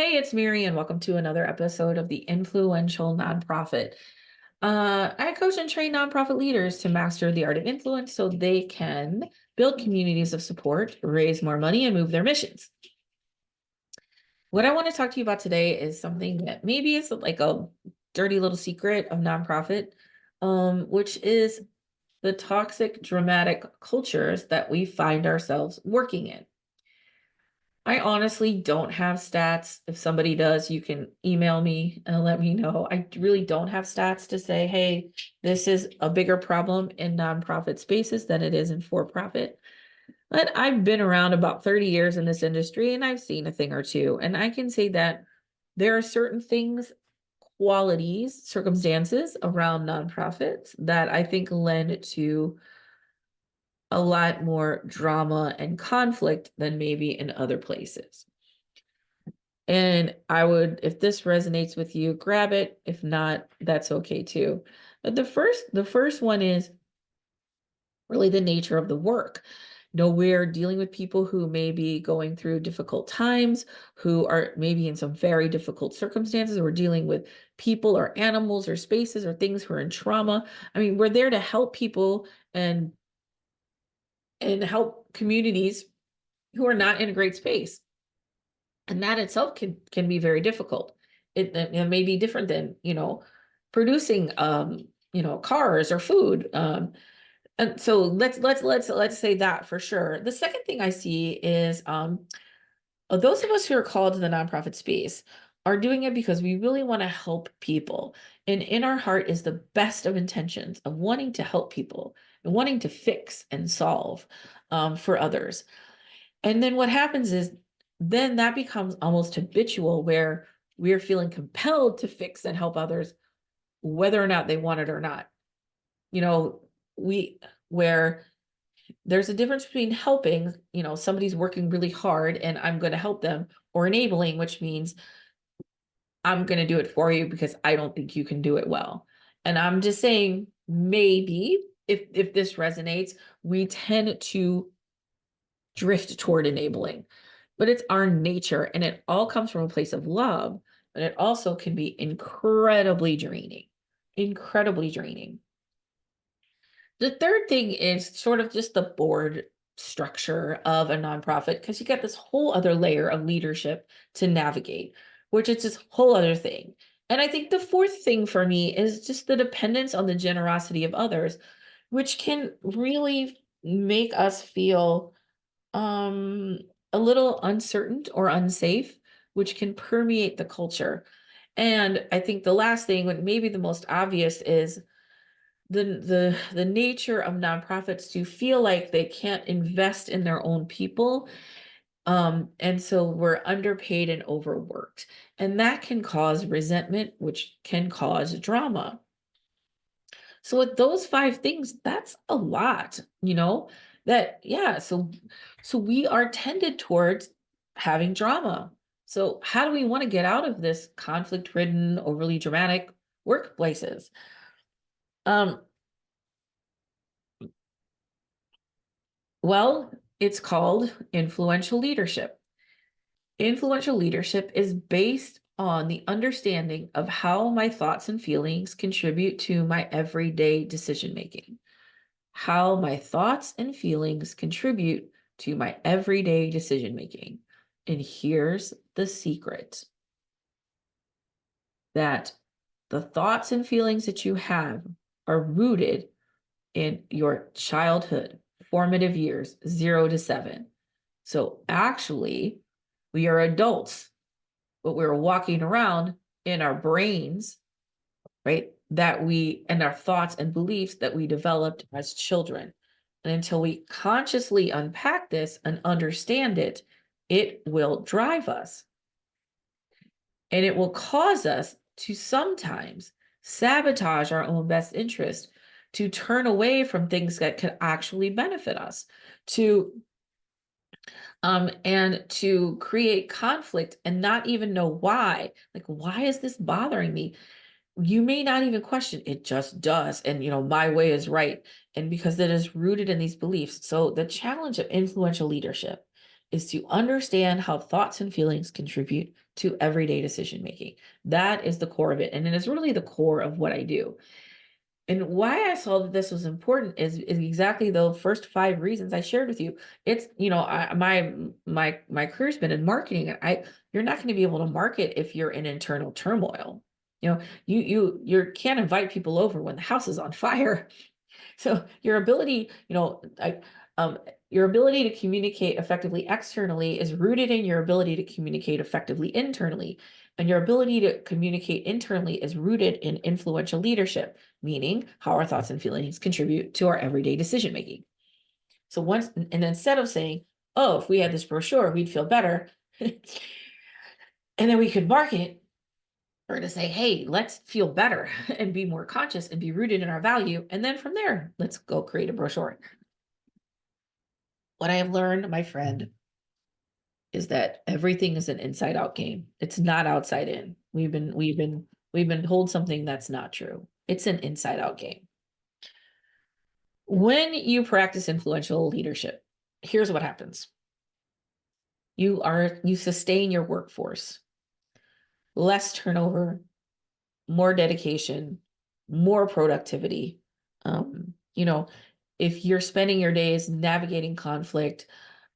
Hey, it's Maryanne. Welcome to another episode of the Influential Nonprofit. I coach and train nonprofit leaders to master the art of influence so they can build communities of support, raise more money, and move their missions. What I want to talk to you about today is something that maybe is like a dirty little secret of nonprofit, which is the toxic, dramatic cultures that we find ourselves working in. I honestly don't have stats. If somebody does, you can email me and let me know. I really don't have stats to say, hey, this is a bigger problem in nonprofit spaces than it is in for-profit. But I've been around about 30 years in this industry and I've seen a thing or two. And I can say that there are certain things, qualities, circumstances around nonprofits that I think lend to a lot more drama and conflict than maybe in other places. And I would, if this resonates with you, grab it. If not, that's okay too. But the first one is really the nature of the work. We're dealing with people who may be going through difficult times, who are maybe in some very difficult circumstances. We're dealing with people or animals or spaces or things who are in trauma. I mean, we're there to help people and help communities who are not in a great space. And that itself can be very difficult. It may be different than, producing cars or food. And so let's say that for sure. The second thing I see is those of us who are called to the nonprofit space are doing it because we really want to help people. And in our heart is the best of intentions of wanting to help people and wanting to fix and solve for others. And then what happens is then that becomes almost habitual where we're feeling compelled to fix and help others, whether or not they want it or not. You know, we where there's a difference between helping, somebody's working really hard and I'm going to help them, or enabling, which means I'm going to do it for you because I don't think you can do it well. And I'm just saying, maybe if this resonates, we tend to drift toward enabling, but it's our nature and it all comes from a place of love, but it also can be incredibly draining, incredibly draining. The third thing is sort of just the board structure of a nonprofit, because you get this whole other layer of leadership to navigate, which is this whole other thing. And I think the fourth thing for me is just the dependence on the generosity of others, which can really make us feel um a little uncertain or unsafe, which can permeate the culture. And I think the last thing, what maybe the most obvious, is the nature of nonprofits to feel like they can't invest in their own people. And so we're underpaid and overworked, and that can cause resentment, which can cause drama. So with those five things, that's a lot, that, yeah. So we are tended towards having drama. So how do we want to get out of this conflict-ridden, overly dramatic workplaces? Um, well, it's called influential leadership. Influential leadership is based on the understanding of how my thoughts and feelings contribute to my everyday decision making. How my thoughts and feelings contribute to my everyday decision making. And here's the secret, that the thoughts and feelings that you have are rooted in your childhood, formative years, 0 to 7. So actually, we are adults, but we're walking around in our brains, right? And our thoughts and beliefs that we developed as children. And until we consciously unpack this and understand it, it will drive us. And it will cause us to sometimes sabotage our own best interest, to turn away from things that could actually benefit us, and to create conflict and not even know why. Like, why is this bothering me? You may not even question, it just does. And, my way is right. And because it is rooted in these beliefs. So the challenge of influential leadership is to understand how thoughts and feelings contribute to everyday decision making. That is the core of it. And it is really the core of what I do. And why I saw that this was important is exactly the first 5 reasons I shared with you. It's, my career's been in marketing, and you're not going to be able to market if you're in internal turmoil. You can't invite people over when the house is on fire. So your ability, your ability to communicate effectively externally is rooted in your ability to communicate effectively internally. And your ability to communicate internally is rooted in influential leadership, meaning how our thoughts and feelings contribute to our everyday decision making. So and instead of saying, oh, if we had this brochure, we'd feel better, and then we could market, or to say, hey, let's feel better and be more conscious and be rooted in our value. And then from there, let's go create a brochure. What I have learned, my friend, is that everything is an inside out game. It's not outside in. We've been told something that's not true. It's an inside out game. When you practice influential leadership, here's what happens. You sustain your workforce, less turnover, more dedication, more productivity. If you're spending your days navigating conflict,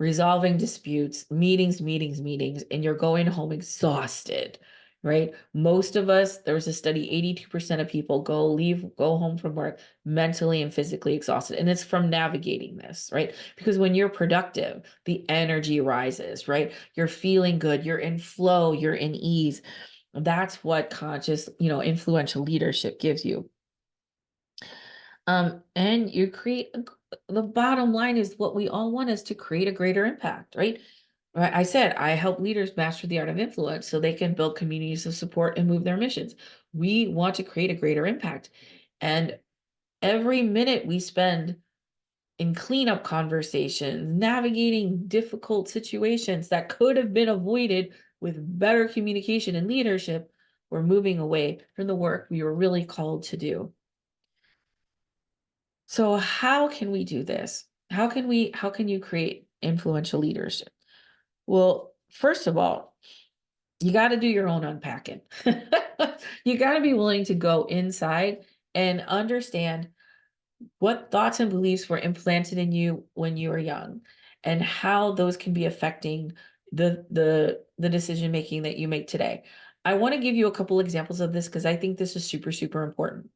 resolving disputes, meetings, and you're going home exhausted, right? Most of us, there was a study, 82% of people go home from work mentally and physically exhausted. And it's from navigating this, right? Because when you're productive, the energy rises, right? You're feeling good, you're in flow, you're in ease. That's what conscious, influential leadership gives you. And you create, the bottom line is what we all want is to create a greater impact, right? I said, I help leaders master the art of influence so they can build communities of support and move their missions. We want to create a greater impact. And every minute we spend in cleanup conversations, navigating difficult situations that could have been avoided with better communication and leadership, we're moving away from the work we were really called to do. So how can we do this? How can you create influential leadership? Well, first of all, you got to do your own unpacking. You got to be willing to go inside and understand what thoughts and beliefs were implanted in you when you were young, and how those can be affecting the decision making that you make today. I want to give you a couple examples of this because I think this is super, super important.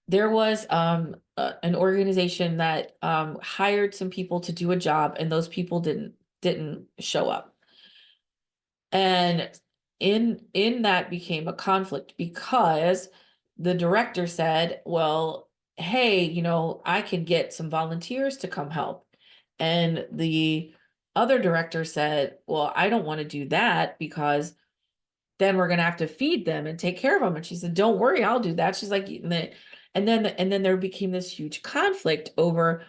There was an organization that hired some people to do a job, and those people didn't show up. And in that became a conflict because the director said, well, hey, I can get some volunteers to come help. And the other director said, well, I don't want to do that because then we're going to have to feed them and take care of them. And she said, don't worry, I'll do that. She's like, and then there became this huge conflict over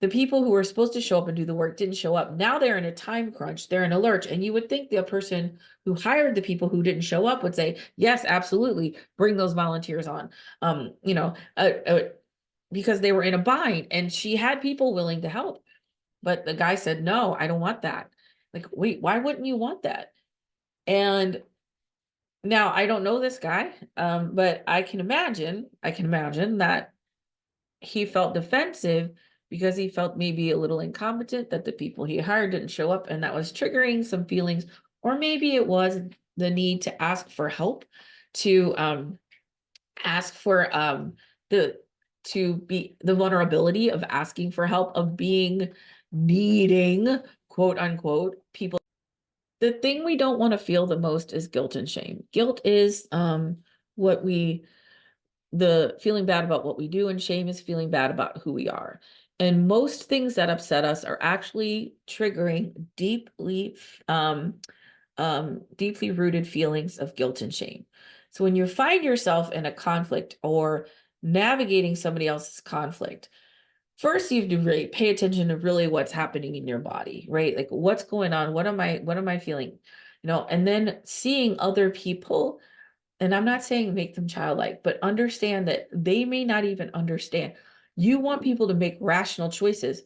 the people who were supposed to show up and do the work didn't show up. Now they're in a time crunch, they're in a lurch. And you would think the person who hired the people who didn't show up would say, yes, absolutely, bring those volunteers on. Because they were in a bind, and she had people willing to help. But the guy said, no, I don't want that. Like, wait, why wouldn't you want that? And now I don't know this guy, but I can imagine that he felt defensive because he felt maybe a little incompetent, that the people he hired didn't show up, and that was triggering some feelings. Or maybe it was the need to ask for help, to ask for the vulnerability of asking for help, of needing, quote unquote, people. The thing we don't want to feel the most is guilt and shame. Guilt is the feeling bad about what we do, and shame is feeling bad about who we are. And most things that upset us are actually triggering deeply rooted feelings of guilt and shame. So when you find yourself in a conflict or navigating somebody else's conflict, first you have to really pay attention to really what's happening in your body, right? Like, what's going on? What am I feeling? And then seeing other people. And I'm not saying make them childlike, but understand that they may not even understand. You want people to make rational choices.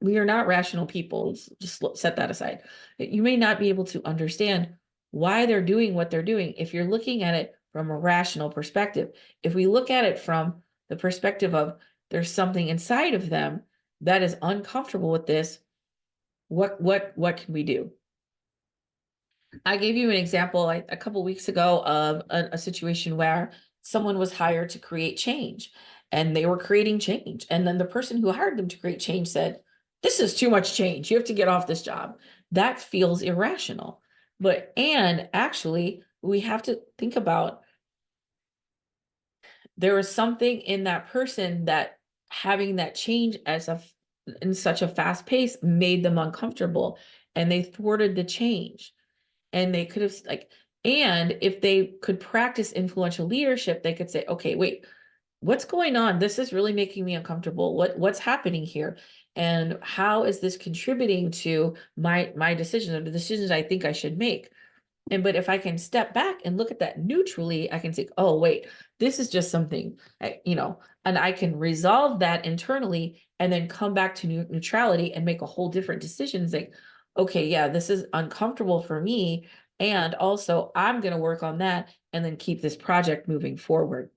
We are not rational people. Just set that aside. You may not be able to understand why they're doing what they're doing if you're looking at it from a rational perspective. If we look at it from the perspective of there's something inside of them that is uncomfortable with this, what can we do? I gave you an example a couple weeks ago of a situation where someone was hired to create change, and they were creating change. And then the person who hired them to create change said, "This is too much change. You have to get off this job." That feels irrational. And actually, we have to think about, there was something in that person that having that change in such a fast pace made them uncomfortable, and they thwarted the change. And they could have and if they could practice influential leadership, they could say, okay, wait, what's going on? This is really making me uncomfortable. What's happening here? And how is this contributing to my decisions, or the decisions I think I should make? But if I can step back and look at that neutrally, I can say, oh, wait, this is just something, and I can resolve that internally and then come back to neutrality and make a whole different decision. Like, okay, yeah, this is uncomfortable for me. And also I'm going to work on that and then keep this project moving forward.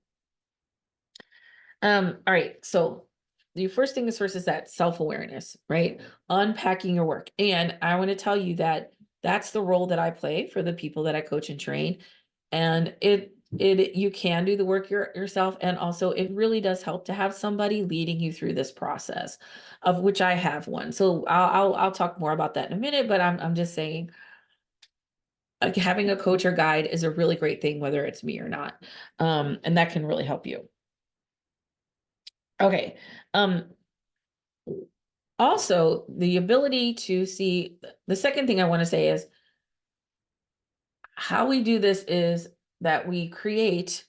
All right. So the first thing is that self-awareness, right? Unpacking your work. And I want to tell you that that's the role that I play for the people that I coach and train. And you can do the work yourself. And also it really does help to have somebody leading you through this process, of which I have one. So I'll talk more about that in a minute, but I'm just saying, like, having a coach or guide is a really great thing, whether it's me or not. And that can really help you. Okay. Also, the ability to see, the second thing I want to say is how we do this is that we create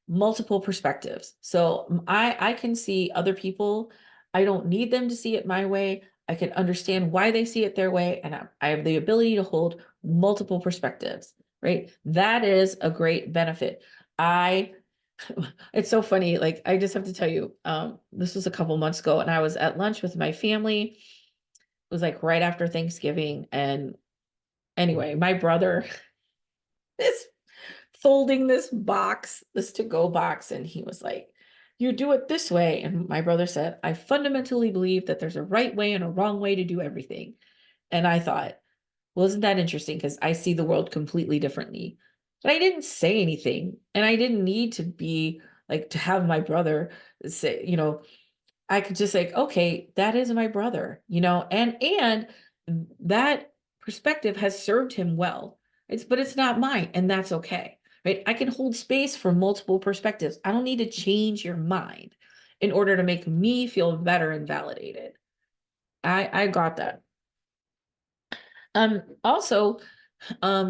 multiple perspectives. So I can see other people. I don't need them to see it my way. I can understand why they see it their way. And I have the ability to hold multiple perspectives, right? That is a great benefit. It's so funny. Like, I just have to tell you, this was a couple months ago, and I was at lunch with my family. It was like right after Thanksgiving. And anyway, my brother is folding this box, this to-go box, and he was like, "You do it this way." And my brother said, "I fundamentally believe that there's a right way and a wrong way to do everything." And I thought, well, isn't that interesting? Because I see the world completely differently. But I didn't say anything. And I didn't need to be like, to have my brother say, I could just say, okay, that is my brother, and that perspective has served him well. But it's not mine, and that's okay, right? I can hold space for multiple perspectives. I don't need to change your mind in order to make me feel better and validated. I got that. Also,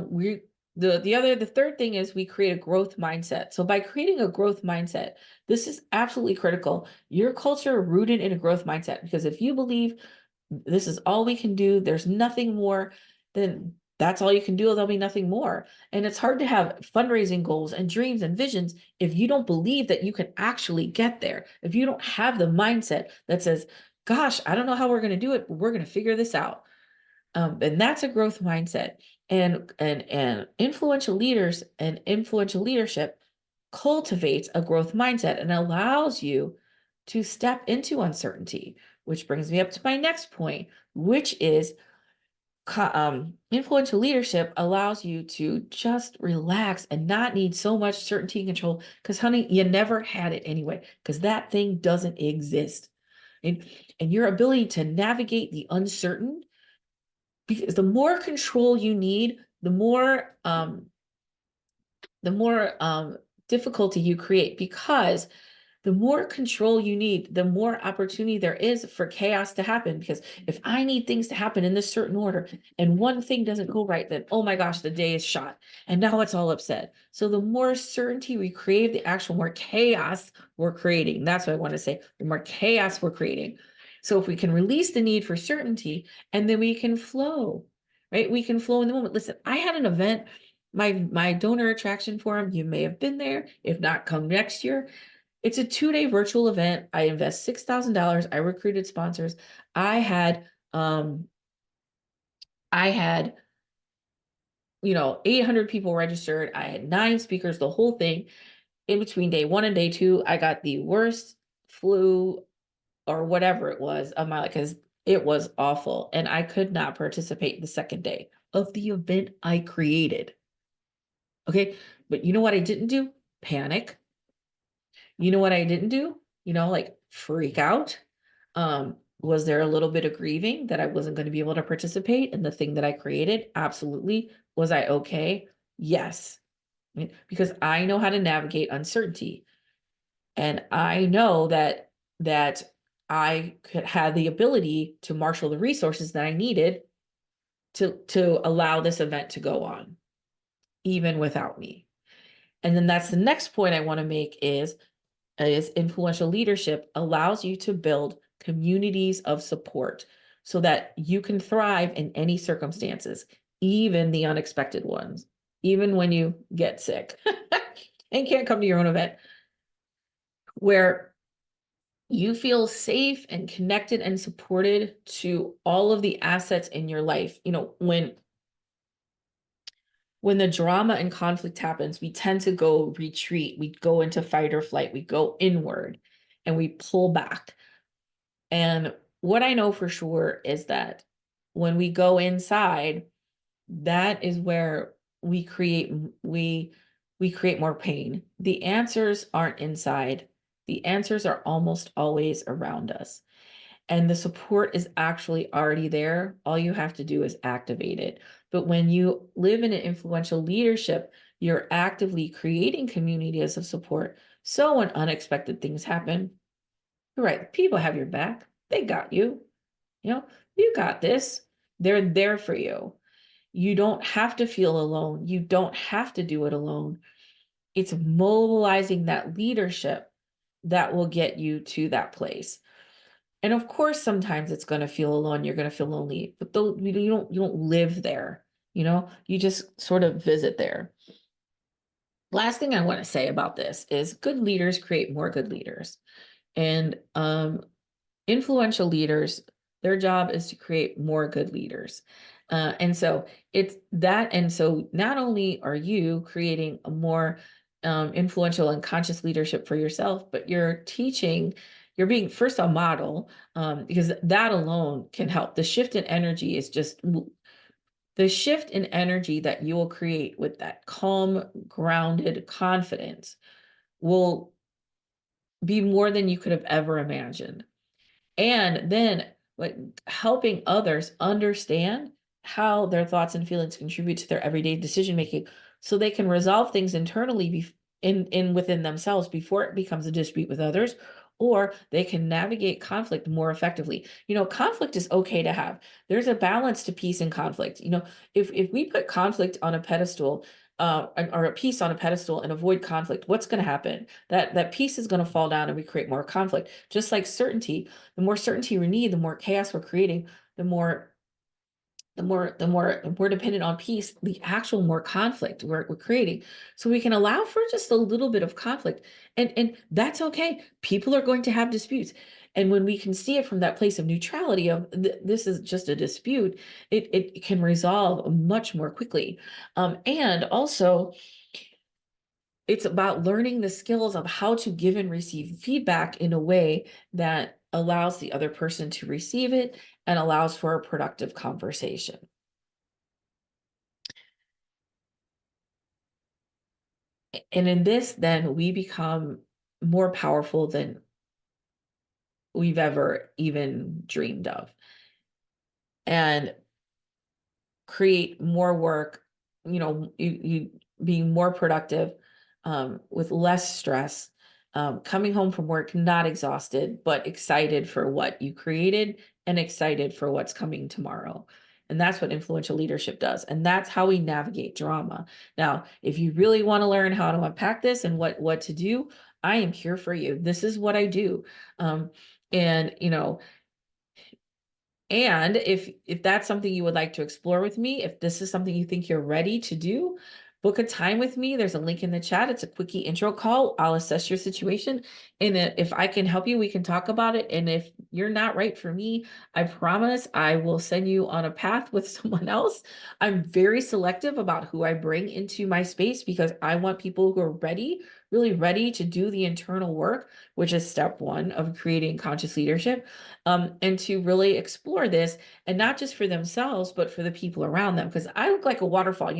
we the third thing is we create a growth mindset. So by creating a growth mindset, this is absolutely critical. Your culture rooted in a growth mindset, because if you believe this is all we can do, there's nothing more, then that's all you can do. There'll be nothing more. And it's hard to have fundraising goals and dreams and visions if you don't believe that you can actually get there. If you don't have the mindset that says, gosh, I don't know how we're going to do it, but we're going to figure this out. And that's a growth mindset. And influential leaders and influential leadership cultivates a growth mindset and allows you to step into uncertainty, which brings me up to my next point, which is influential leadership allows you to just relax and not need so much certainty and control, because honey, you never had it anyway, because that thing doesn't exist. And your ability to navigate the uncertain, because the more control you need, the more difficulty you create, because the more control you need, the more opportunity there is for chaos to happen. Because if I need things to happen in this certain order and one thing doesn't go right, then oh my gosh, the day is shot and now it's all upset. So the more certainty we create, the actual more chaos we're creating. That's what I want to say. The more chaos we're creating. So if we can release the need for certainty, and then we can flow, right? We can flow in the moment. Listen, I had an event, my donor attraction forum, you may have been there. If not, come next year. It's a 2-day virtual event. I invest $6,000. I recruited sponsors. I had, I had, 800 people registered. I had 9 speakers, the whole thing. In between day 1 and day 2, I got the worst flu or whatever it was of my life, because it was awful. And I could not participate the second day of the event I created. Okay. But you know what I didn't do? Panic. You know what I didn't do? Like freak out. Was there a little bit of grieving that I wasn't going to be able to participate in the thing that I created? Absolutely. Was I okay? Yes. Because I know how to navigate uncertainty. And I know that I could have the ability to marshal the resources that I needed to allow this event to go on, even without me. And then that's the next point I want to make is influential leadership allows you to build communities of support so that you can thrive in any circumstances, even the unexpected ones, even when you get sick and can't come to your own event, where you feel safe and connected and supported to all of the assets in your life. When the drama and conflict happens, we tend to go retreat. We go into fight or flight. We go inward and we pull back. And what I know for sure is that when we go inside, that is where we create more pain. The answers aren't inside. The answers are almost always around us. And the support is actually already there. All you have to do is activate it. But when you live in an influential leadership, you're actively creating communities of support. So when unexpected things happen, you're right, people have your back. They got you. You got this. They're there for you. You don't have to feel alone. You don't have to do it alone. It's mobilizing that leadership that will get you to that place. And of course, sometimes it's going to feel alone. You're going to feel lonely, but though you don't live there. You just sort of visit there. Last thing I want to say about this is good leaders create more good leaders. And influential leaders, their job is to create more good leaders. And so it's that. And so not only are you creating a more influential and conscious leadership for yourself, but you're being first a model, because that alone can help. The shift in energy is just the shift in energy that you will create with that calm, grounded confidence will be more than you could have ever imagined. And then like helping others understand how their thoughts and feelings contribute to their everyday decision making so they can resolve things internally in within themselves before it becomes a dispute with others, or they can navigate conflict more effectively. Conflict is okay to have. There's a balance to peace and conflict. If we put conflict on a pedestal, or a peace on a pedestal and avoid conflict, what's going to happen? That peace is going to fall down and we create more conflict. Just like certainty, the more certainty we need, the more chaos we're creating, the more dependent on peace, the actual more conflict we're creating. So we can allow for just a little bit of conflict, and that's okay. People are going to have disputes. And when we can see it from that place of neutrality of this is just a dispute, it can resolve much more quickly. And also, it's about learning the skills of how to give and receive feedback in a way that allows the other person to receive it and allows for a productive conversation. And in this, then we become more powerful than we've ever even dreamed of, and create more work, you being more productive, with less stress, coming home from work, not exhausted, but excited for what you created and excited for what's coming tomorrow. And that's what influential leadership does. And that's how we navigate drama. Now, if you really want to learn how to unpack this and what to do, I am here for you. This is what I do. And and if that's something you would like to explore with me, if this is something you think you're ready to do, book a time with me. There's a link in the chat. It's a quickie intro call. I'll assess your situation. And if I can help you, we can talk about it. And if you're not right for me, I promise I will send you on a path with someone else. I'm very selective about who I bring into my space because I want people who are ready, really ready to do the internal work, which is step one of creating conscious leadership, and to really explore this, and not just for themselves, but for the people around them. Because I look like a waterfall.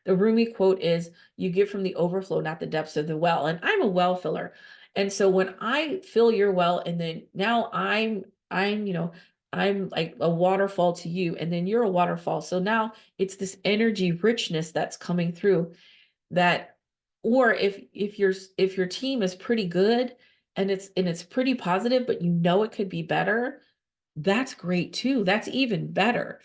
The Rumi quote is, "You give from the overflow, not the depths of the well." And I'm a well filler. And so when I fill your well, and then now I'm like a waterfall to you, and then you're a waterfall. So now it's this energy richness that's coming through that, or if your team is pretty good and it's pretty positive, but it could be better, that's great too. That's even better.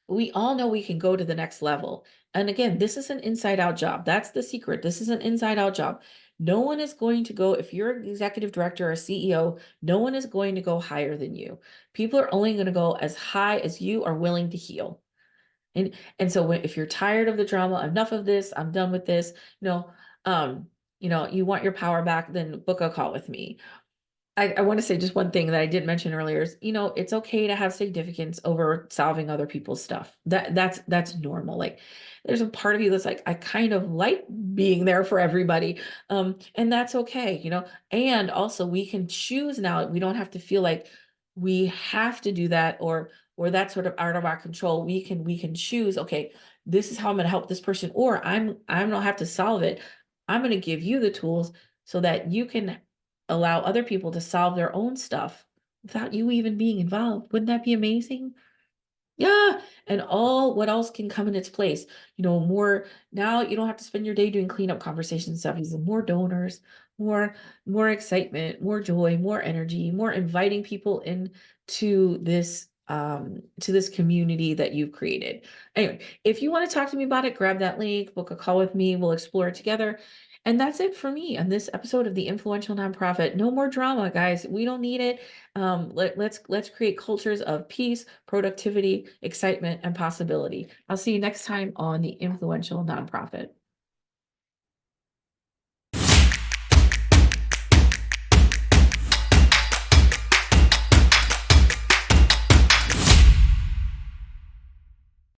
We all know we can go to the next level. And again, this is an inside out job. That's the secret. This is an inside out job. No one is going to go, if you're an executive director or CEO, no one is going to go higher than you. People are only going to go as high as you are willing to heal. And so if you're tired of the drama, enough of this, I'm done with this, um, you want your power back, then book a call with me. I want to say just one thing that I didn't mention earlier is, it's okay to have significance over solving other people's stuff. That's normal. Like, there's a part of you that's like, I kind of like being there for everybody. And that's okay. And also we can choose now. We don't have to feel like we have to do that, or that's sort of out of our control. We can choose, okay, this is how I'm going to help this person, or I don't have to solve it. I'm going to give you the tools so that you can allow other people to solve their own stuff without you even being involved. Wouldn't that be amazing? Yeah. And what else can come in its place? More now, you don't have to spend your day doing cleanup conversation stuff. You more donors, more, more excitement, more joy, more energy, more inviting people in to this community that you've created. Anyway, if you want to talk to me about it, grab that link, book a call with me, we'll explore it together. And that's it for me on this episode of the Influential Nonprofit. No more drama, guys. We don't need it. Let's create cultures of peace, productivity, excitement, and possibility. I'll see you next time on the Influential Nonprofit.